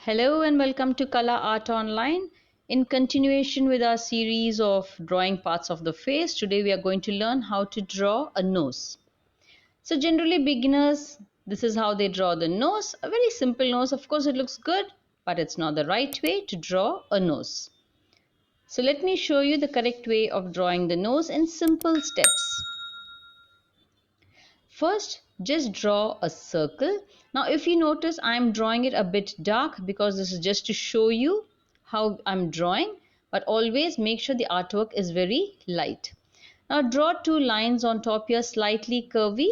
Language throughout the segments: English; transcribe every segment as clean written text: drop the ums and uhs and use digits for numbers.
Hello and welcome to Color Art Online. In continuation with our series of drawing parts of the face, today we are going to learn how to draw a nose. So generally beginners, this is how they draw the nose. A very simple nose. Of course it looks good, but it's not the right way to draw a nose. So let me show you the correct way of drawing the nose in simple steps. First, just draw a circle. Now, if you notice, I'm drawing it a bit dark because this is just to show you how I'm drawing, but always make sure the artwork is very light. Now, draw two lines on top here, slightly curvy.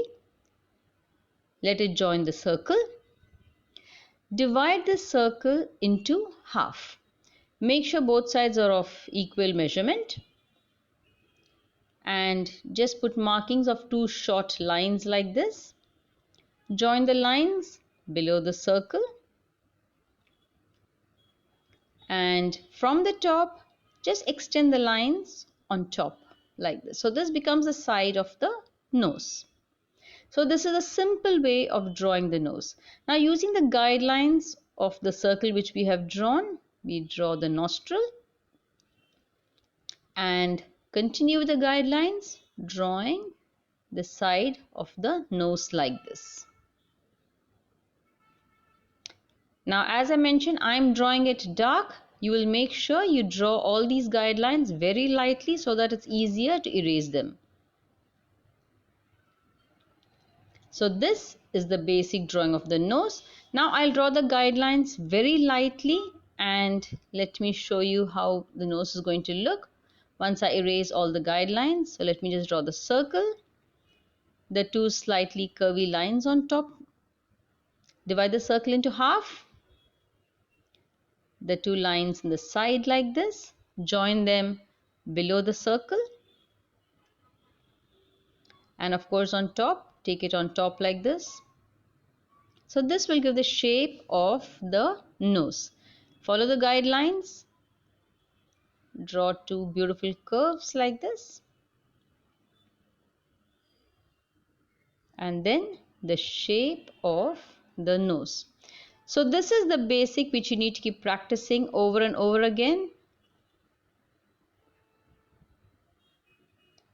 Let it join the circle. Divide the circle into half. Make sure both sides are of equal measurement. And just put markings of two short lines like this. Join the lines below the circle, and from the top just extend the lines on top like this. So this becomes the side of the nose. So this is a simple way of drawing the nose. Now using the guidelines of the circle which we have drawn, we draw the nostril and continue with the guidelines, drawing the side of the nose like this. Now, as I mentioned, I'm drawing it dark. You will make sure you draw all these guidelines very lightly so that it's easier to erase them. So this is the basic drawing of the nose. Now I'll draw the guidelines very lightly and let me show you how the nose is going to look once I erase all the guidelines. So let me just draw the circle, the two slightly curvy lines on top. Divide the circle into half. The two lines in the side like this, join them below the circle, and of course on top, take it on top like this. So this will give the shape of the nose. Follow the guidelines, draw two beautiful curves like this, and then the shape of the nose. So this is the basic which you need to keep practicing over and over again.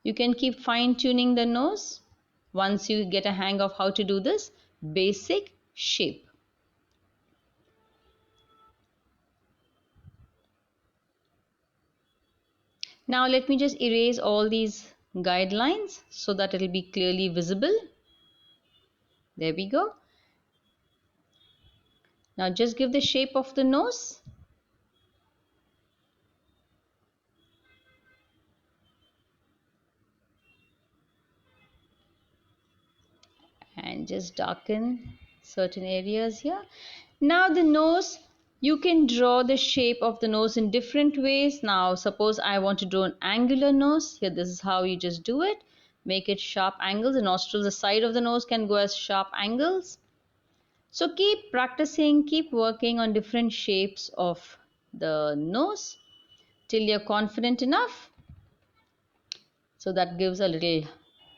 You can keep fine-tuning the nose once you get a hang of how to do this basic shape. Now let me just erase all these guidelines so that it will be clearly visible. There we go. Now just give the shape of the nose. And just darken certain areas here. Now the nose, you can draw the shape of the nose in different ways. Now suppose I want to draw an angular nose. Here this is how you just do it. Make it sharp angles. The nostrils, the side of the nose can go as sharp angles. So keep practicing, keep working on different shapes of the nose till you're confident enough. So that gives a little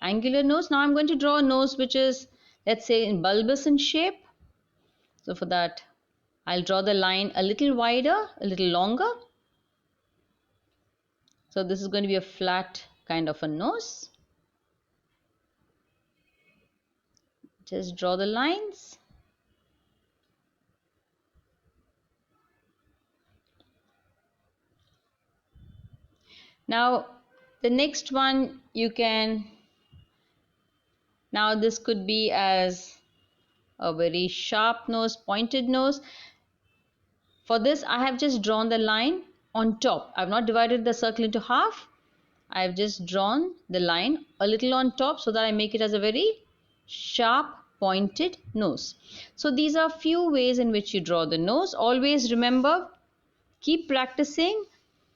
angular nose. Now I'm going to draw a nose which is, let's say, in bulbous in shape. So for that, I'll draw the line a little wider, a little longer. So this is going to be a flat kind of a nose. Just draw the lines. Now the next one you can, now this could be as a very sharp nose, pointed nose. For this I have just drawn the line on top. I have not divided the circle into half. I have just drawn the line a little on top so that I make it as a very sharp pointed nose. So these are few ways in which you draw the nose. Always remember, keep practicing.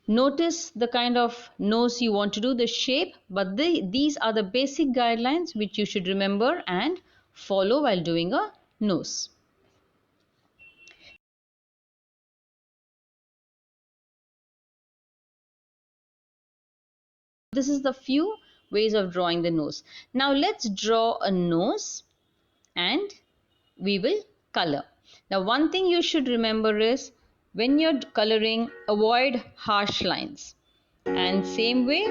Notice the kind of nose you want to do, the shape, but these are the basic guidelines which you should remember and follow while doing a nose. This is the few ways of drawing the nose. Now let's draw a nose and we will color. Now, one thing you should remember is when you're coloring, avoid harsh lines. And same way,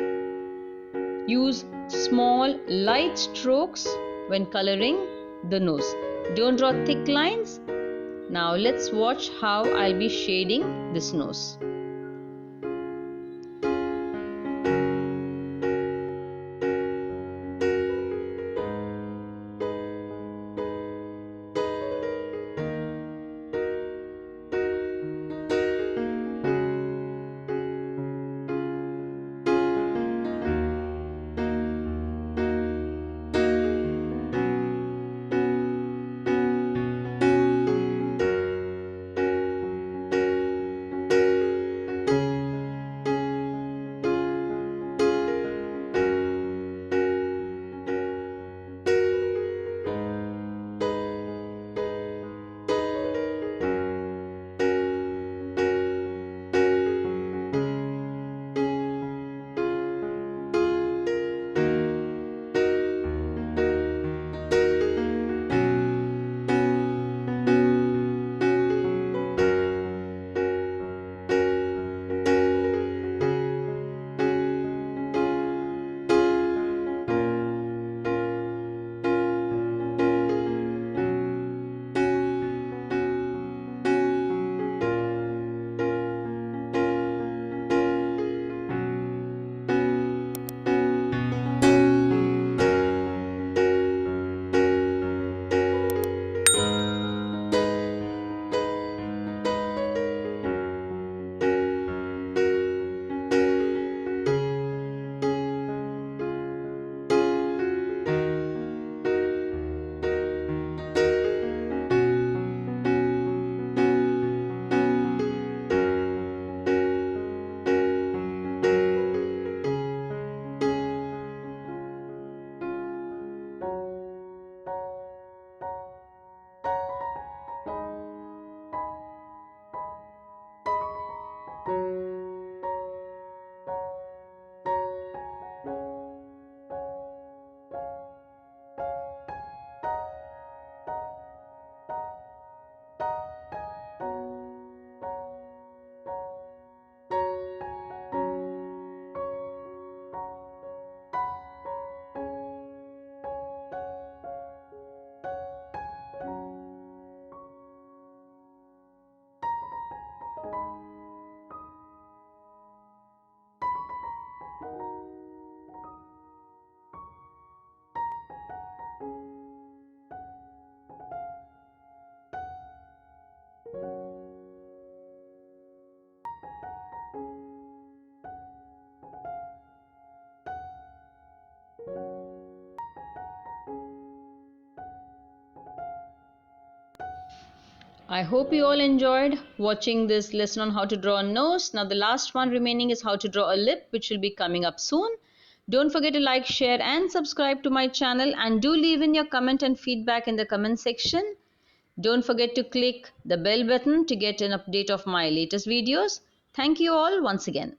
use small light strokes when coloring the nose. Don't draw thick lines. Now let's watch how I'll be shading this nose. I hope you all enjoyed watching this lesson on how to draw a nose. Now the last one remaining is how to draw a lip, which will be coming up soon. Don't forget to like, share and subscribe to my channel, and do leave in your comment and feedback in the comment section. Don't forget to click the bell button to get an update of my latest videos. Thank you all once again.